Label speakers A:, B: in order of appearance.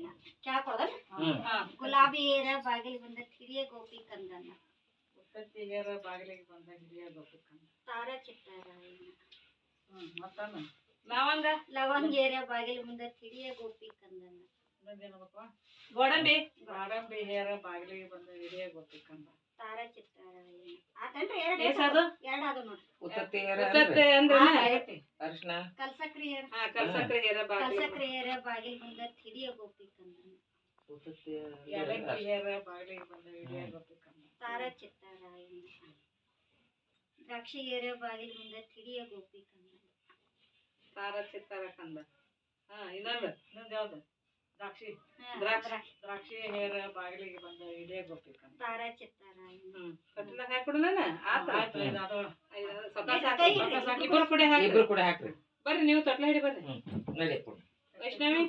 A: ರಾಯಣ್ಣ ಚಾ ಕೊಡೋದಲ್ಲ ಗುಲಾಬಿ ಏರ ಬಾಗಿಲಿಗೆ ಬಂದ ಹಿರಿಯ ಗೋಪಿ ಕಂದಣ್ಣ
B: ಉತ್ತತ್ತಿಗರ ಬಾಗಿಲಿಗೆ ಬಂದ ಹಿರಿಯ ಗೋಪಿ ಕಂದ
A: ತಾರ ಚಿತ್ತಾರಾಯಣ್ಣ
B: ಮತ್ತನ್ನ
A: ಲವಂಗ ಏರ ಬಾಗಿಲು ಮುಂದ ಹಿರಿಯ ಗೋಪಿ ಕಂದಣ್ಣ
B: ಗೋಡಂಬಿ ಹೇರ ಬಾಗಿಲಿಗೆ ಬಂದ ಹಿರಿಯ ಗೋಪಿ ಕಂದ
A: ತಾರ ಚಿತ್ತಾರಾಯಣ್ಣ ಆತನ್ರಿ ಎರಡಾದ ನೋಡ್ರಿ
C: ಅರ್ಶನ
A: ಕಲ್ಸಕ್ರಿ
B: ಕಲ್ಸಕ್ರಿ
A: ಏರ ಬಾಗಿಲು ಮುಂದ ಹಿರಿಯ ಗೋಪಿ ಕಂದಣ್ಣ
B: ಹೇರ ಬಾಗಿಲಿಗೆ ಬಂದ ಹಿರಿಯ ಗೋಪಿ ಕಂದ
A: ತಾರ ಚಿತ್ತಾರಾಯಣ್ಣ ದ್ರಾಕ್ಷಿ ಏರ ಬಾಗಿಲು ಮುಂದ ಹಿರಿಯ ಗೋಪಿ ಕಂದಣ್ಣ
B: ತಾರ ಚಿತ್ತಾರ ಕಂದ ಇನ್ನೊಂದು ಯಾವ್ದು ದ್ರಾಕ್ಷಿ ಹೇರ ಬಾಗಿಲಿಗೆ ಬಂದ ಹಿರಿಯ ಗೋಪಿ ಕಂದ
A: ತಾರ ಚಿತ್ತಾರಾಯಣ್ಣ
B: ಕಟ್ಟಿಲಾಗ ಹಾಕ್ಬಿಡೋಣ
C: ಇಬ್ರು ಕೂಡ ಹಾಕ್ರಿ
B: ಬರ್ರಿ ನೀವು ತೊಟ್ಲ ಹಿಡಿ ಬರ್ರಿ
C: ನಡಿ
B: ವೈಷ್ಣವಿ